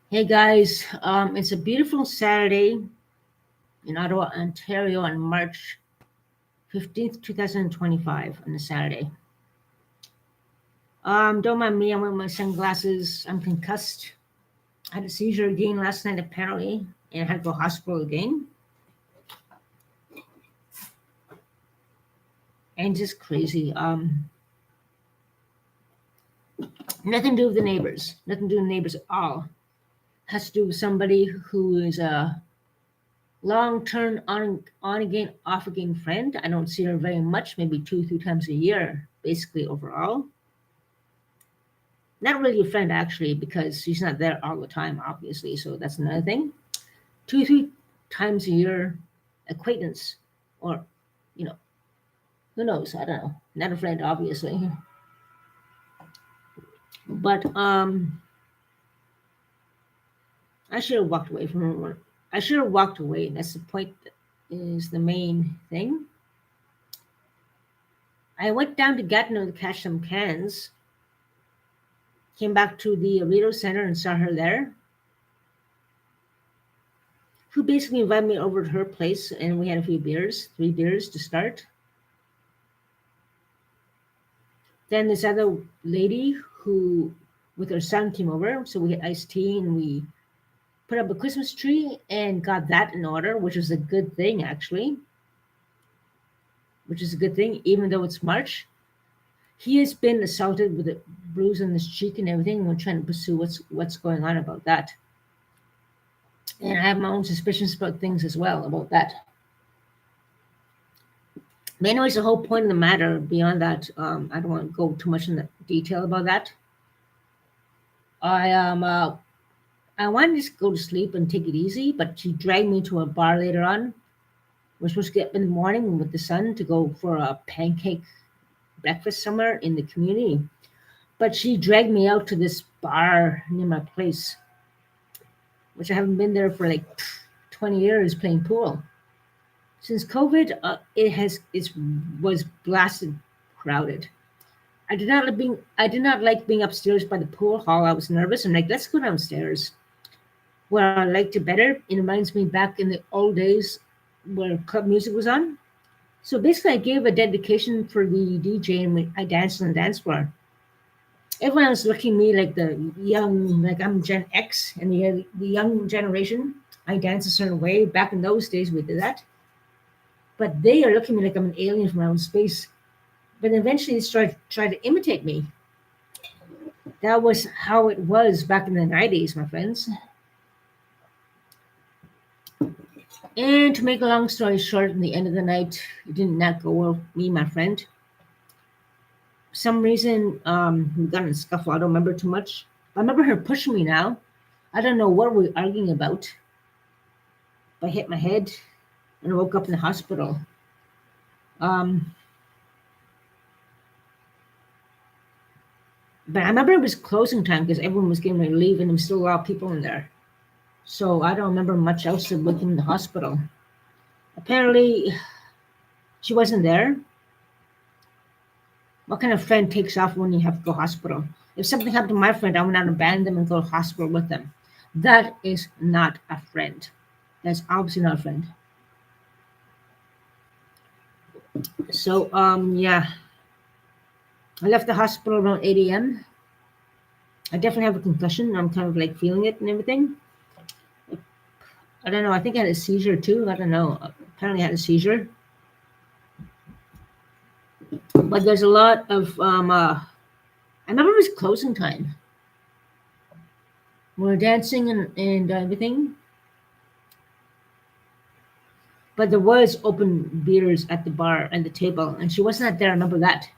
Hey guys, it's a beautiful Saturday in Ottawa, Ontario on March 15th, 2025, on a Saturday. Don't mind me, I'm wearing my sunglasses. I'm concussed. I had a seizure again last night, apparently, and I had to go to hospital again. And just crazy. Nothing to do with the neighbors. Nothing to do with the neighbors at all. Has to do with somebody who is a long-term on again, off again friend. I don't see her very much, maybe two, three times a year, basically overall. Not really a friend actually, because she's not there all the time, obviously. So that's another thing. Two, three times a year acquaintance, or you know, who knows? I don't know. Not a friend, obviously. But I should have walked away from her. I should have walked away. That's the point. That is the main thing. I went down to Gatineau to catch some cans. Came back to the Rideau Center and saw her there. Who basically invited me over to her place, and we had a few beers, 3 beers to start. Then this other lady who, with her son, came over. So we had iced tea and we put up a Christmas tree and got that in order, which was a good thing, actually. Which is a good thing, even though it's March. He has been assaulted with a bruise on his cheek and everything. And we're trying to pursue what's going on about that. And I have my own suspicions about things as well about that. But anyways, the whole point of the matter, beyond that, I don't want to go too much into detail about that. I I wanted to just go to sleep and take it easy, but she dragged me to a bar later on. We're supposed to get up in the morning with the sun to go for a pancake breakfast somewhere in the community. But she dragged me out to this bar near my place, which I haven't been there for like 20 years playing pool. Since COVID, it was blasted crowded. I did not like being upstairs by the pool hall. I was nervous. I'm like, let's go downstairs. Where I liked it better. It reminds me back in the old days where club music was on. So basically, I gave a dedication for the DJ and I danced on the dance floor. Everyone was looking at me like the young, like I'm Gen X and the young generation. I dance a certain way. Back in those days, we did that. But they are looking at me like I'm an alien from outer space. But eventually, they try to imitate me. That was how it was back in the 90s, my friends. And to make a long story short, in the end of the night, it did not go well. Me and my friend. For some reason, we got in a scuffle. I don't remember too much. I remember her pushing me now. I don't know what we were arguing about. But I hit my head and I woke up in the hospital. Um, but I remember it was closing time because everyone was getting ready to leave and there was still a lot of people in there. So I don't remember much else of waking in the hospital. Apparently, she wasn't there. What kind of friend takes off when you have to go hospital? If something happened to my friend, I would not abandon them and go to hospital with them. That is not a friend. That's obviously not a friend. So yeah, I left the hospital around 8 a.m. I definitely have a concussion. I'm kind of like feeling it and everything. I don't know. I think I had a seizure too. I don't know. Apparently, I had a seizure. But there's a lot of I remember it was closing time. We were dancing and everything, but there was open beers at the bar and the table, and she was not there. I remember that.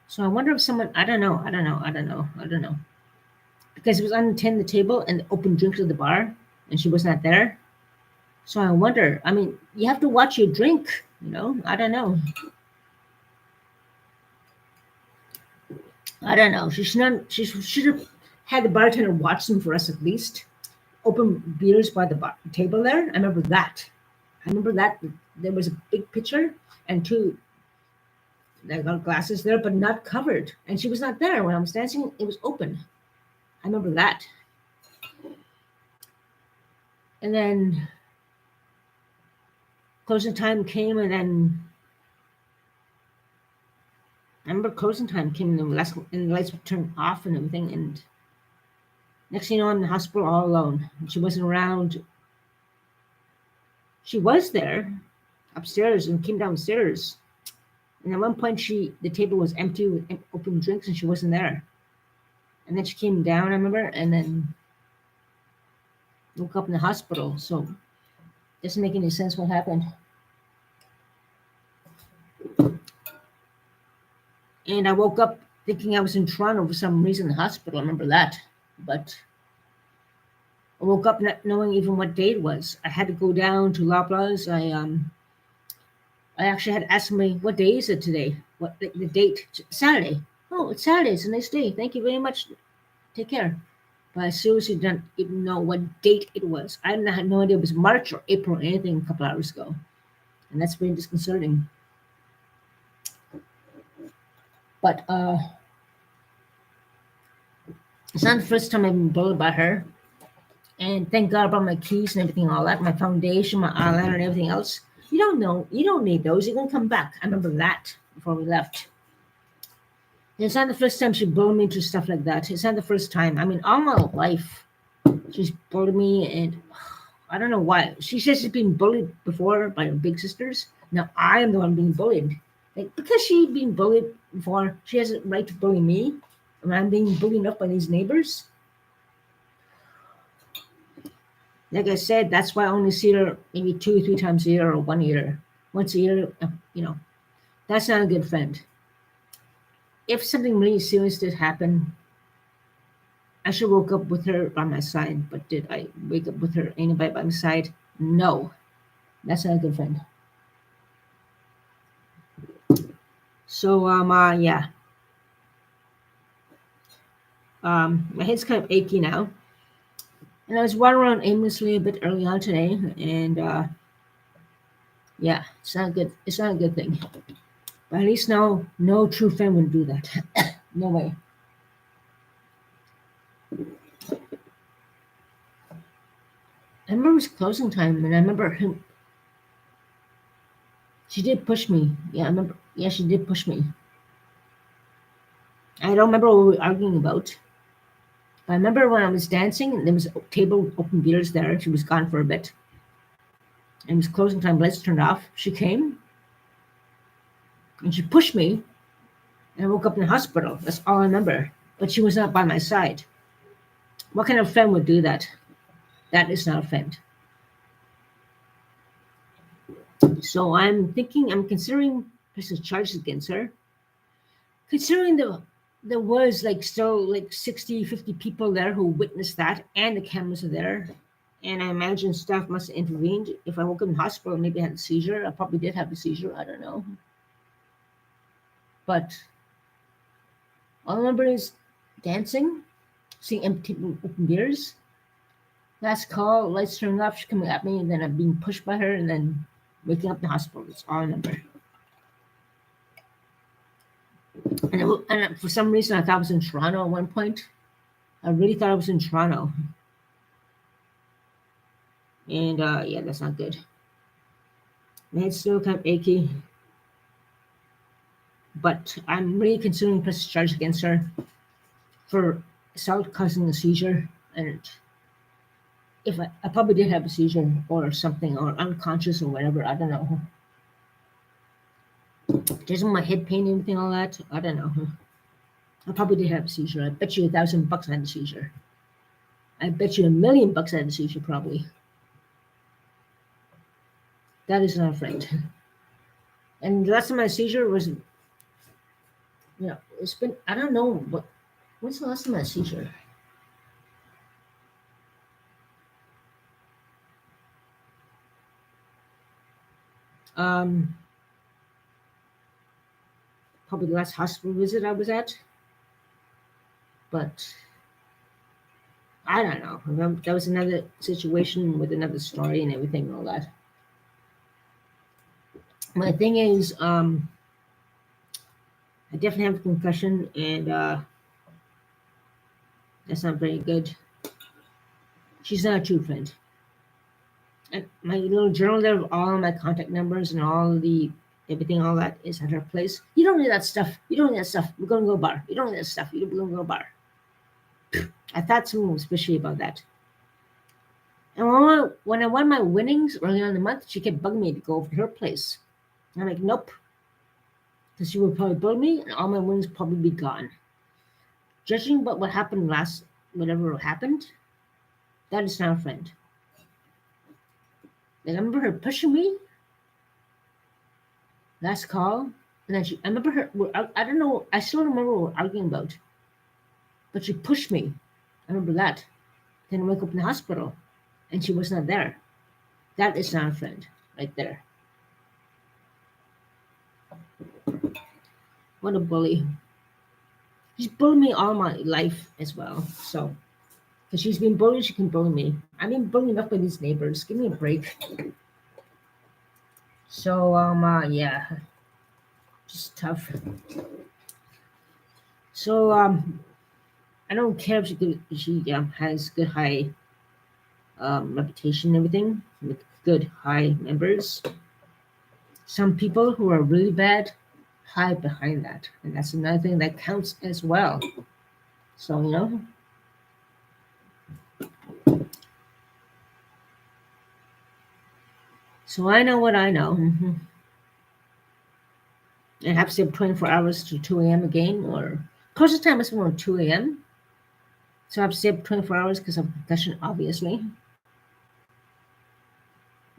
So I wonder if someone. I don't know. I don't know. I don't know. I don't know. Because it was unattended the table and open drinks at the bar, and she was not there. So I wonder. I mean, you have to watch your drink. I don't know. I don't know. She should not. She should have had the bartender watch them for us at least. Open beers by the table there. I remember that. I remember that there was a big pitcher and two like glasses there, but not covered. And she was not there when I was dancing. It was open. I remember that. And then closing time came, and then I remember closing time came, and the lights were turned off and everything. And next thing you know, I'm in the hospital all alone. And she wasn't around. She was there upstairs and came downstairs. And at one point, the table was empty with open drinks, and she wasn't there. And then she came down, I remember, and then woke up in the hospital. So it doesn't make any sense what happened. And I woke up thinking I was in Toronto for some reason, in the hospital. I remember that. But I woke up not knowing even what day it was. I had to go down to Loblaws. I actually had asked me, what day is it today? What the date? Saturday. Oh, it's Saturday. It's a nice day. Thank you very much. Take care. But I seriously didn't even know what date it was. I had no idea it was March or April or anything a couple hours ago. And that's very disconcerting. But it's not the first time I've been bullied by her. And thank God about my keys and everything, all that, my foundation, my eyeliner, and everything else. You don't know. You don't need those. You're going to come back. I remember that before we left. And it's not the first time she bullied me to stuff like that. It's not the first time. I mean, all my life, she's bullied me, and I don't know why. She says she's been bullied before by her big sisters. Now I am the one being bullied. Like, because she's been bullied before, she has a right to bully me. And I'm being bullied up by these neighbors. Like I said, that's why I only see her maybe 2 or 3 times a year or 1 year. Once a year, that's not a good friend. If something really serious did happen, I should woke up with her by my side. But did I wake up with her, anybody by my side? No. That's not a good friend. So, yeah. My head's kind of achy now. And I was running around aimlessly a bit early on today, and yeah, it's not good. It's not a good thing. But at least now, no true friend would do that. No way. I remember it was closing time, and I remember him. She did push me. Yeah, I remember. Yeah, she did push me. I don't remember what we were arguing about. But I remember when I was dancing, and there was a table open beers there. She was gone for a bit. And it was closing time. Lights turned off. She came and she pushed me, and I woke up in the hospital. That's all I remember. But she was not by my side. What kind of friend would do that? That is not a friend. So I'm considering pressing charges against her. Considering there was like still like 60, 50 people there who witnessed that, and the cameras are there. And I imagine staff must have intervened. If I woke up in the hospital, maybe I had a seizure. I probably did have a seizure. I don't know. But all I remember is dancing, seeing empty open beers. Last call, lights turning off, she's coming at me, and then I'm being pushed by her, and then waking up in the hospital. That's all I remember. And for some reason, I thought I was in Toronto at one point. I really thought I was in Toronto. And yeah, that's not good. My head's still kind of achy, but I'm really considering pressing charge against her for assault causing a seizure. And if I probably did have a seizure or something, or unconscious or whatever, I don't know. Doesn't my head pain, anything, all that? I don't know. I probably did have a seizure. I bet you $1,000 I had a seizure. I bet you $1,000,000 I had a seizure, probably. That is not a friend. And the last time I had a seizure was, it's been, I don't know, when's the last time I had a seizure? Um, Probably the last hospital visit I was at. But I don't know. That was another situation with another story and everything and all that. My thing is, I definitely have a concussion, and that's not very good. She's not a true friend. And my little journal there of all my contact numbers and all the everything, all that is at her place. You don't need that stuff. You don't need that stuff. We're gonna go bar. You don't need that stuff. We're gonna go bar. I thought something was fishy about that. And when I won my winnings early on in the month, she kept bugging me to go over to her place. And I'm like, nope, because she would probably bug me, and all my winnings would probably be gone. Judging by what happened last, whatever happened, that is not a friend. Like, I remember her pushing me last call, and then I remember her. I don't know. I still don't remember what we were arguing about, but she pushed me. I remember that. Then I wake up in the hospital, and she was not there. That is not a friend, right there. What a bully. She's bullied me all my life as well. So, because she's been bullied, she can bully me. I've been bullied enough by these neighbors. Give me a break. So, yeah, just tough. So, I don't care if she has good high reputation and everything with good high members. Some people who are really bad hide behind that, and that's another thing that counts as well. So so I know what I know. And I have to stay up 24 hours to 2 a.m. again, or closest time is around 2 a.m. So I have to stay up 24 hours because of concussion, obviously.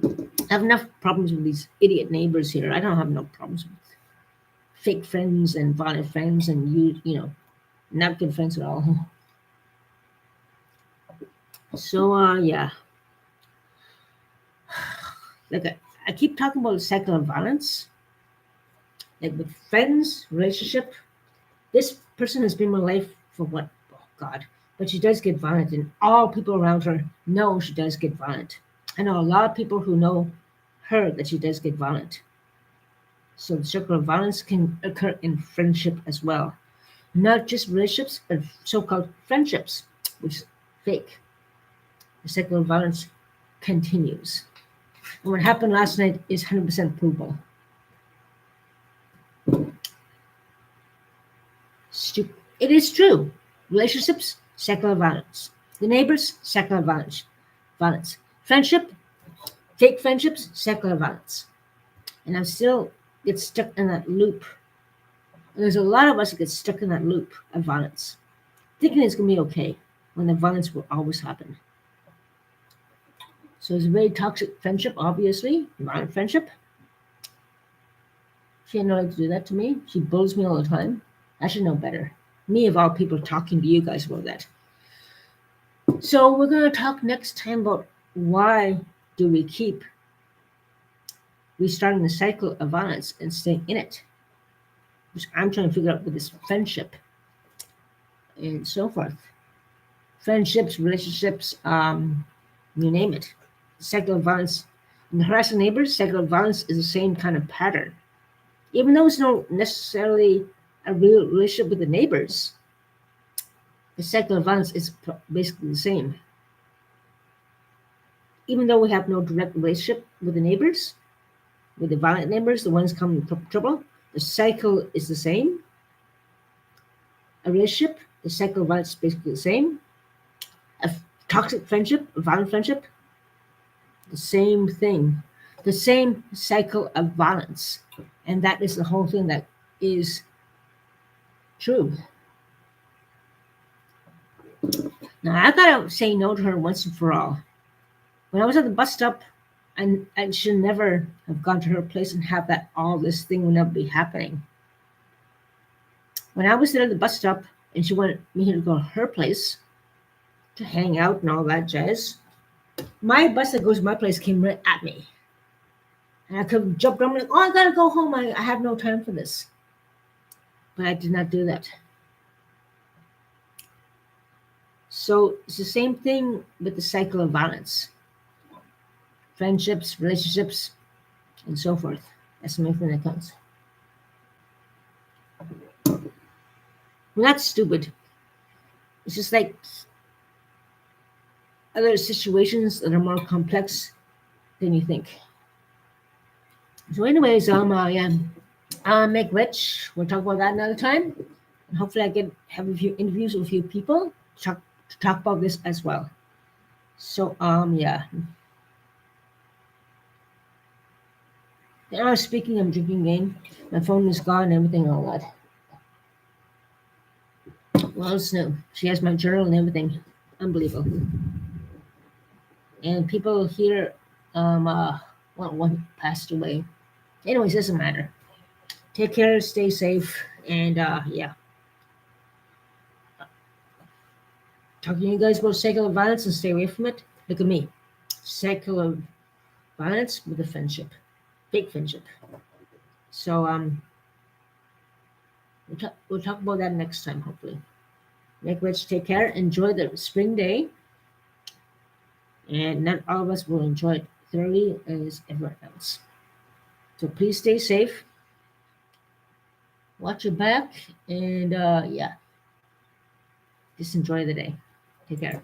I have enough problems with these idiot neighbors here. I don't have no problems with fake friends and violent friends and not good friends at all. So yeah, like I keep talking about the cycle of violence, like with friends, relationship. This person has been in my life for what? Oh God! But she does get violent, and all people around her know she does get violent. I know a lot of people who know her that she does get violent. So the circle of violence can occur in friendship as well. Not just relationships, but so-called friendships, which is fake. The cycle of violence continues. And what happened last night is 100% provable. It is true. Relationships, cycle of violence. The neighbors, cycle of violence. Violence. Friendship, fake friendships, cycle of violence. And I'm still get stuck in that loop. And there's a lot of us that get stuck in that loop of violence, thinking it's gonna be okay when the violence will always happen. So it's a very toxic friendship, obviously, violent friendship. She had no right to do that to me. She bullies me all the time. I should know better. Me of all people talking to you guys about that. So we're gonna talk next time about why do we keep restarting the cycle of violence and staying in it, which I'm trying to figure out with this friendship and so forth. Friendships, relationships, you name it. Cycle of violence. In harassing neighbors, cycle of violence is the same kind of pattern. Even though it's not necessarily a real relationship with the neighbors, the cycle of violence is basically the same. Even though we have no direct relationship with the neighbors, with the violent neighbors, the ones coming in trouble, the cycle is the same. A relationship, the cycle of violence is basically the same. A toxic friendship, a violent friendship, the same thing. The same cycle of violence. And that is the whole thing that is true. Now, I gotta say no to her once and for all. When I was at the bus stop, I should never have gone to her place and have that all this thing would never be happening. When I was there at the bus stop and she wanted me to go to her place to hang out and all that jazz, my bus that goes to my place came right at me. And I could have jumped on like, oh, I gotta go home. I have no time for this. But I did not do that. So it's the same thing with the cycle of violence. Friendships, relationships, and so forth. That's the main thing that counts. We're not stupid. It's just like other situations that are more complex than you think. So, anyways, yeah, make rich. We'll talk about that another time. And hopefully, I can have a few interviews with a few people to talk about this as well. So, yeah. Speaking of drinking game, my phone is gone and everything, all that. Well, it's new. She has my journal and everything. Unbelievable. And people here, well, one passed away. Anyways, doesn't matter. Take care, stay safe, and yeah. Talking to you guys about secular violence and stay away from it. Look at me. Secular violence with a friendship. Fake friendship. So we'll talk about that next time, hopefully. Make rich, take care, enjoy the spring day, and not all of us will enjoy it thoroughly as everyone else. So please stay safe, watch your back, and yeah, just enjoy the day. Take care.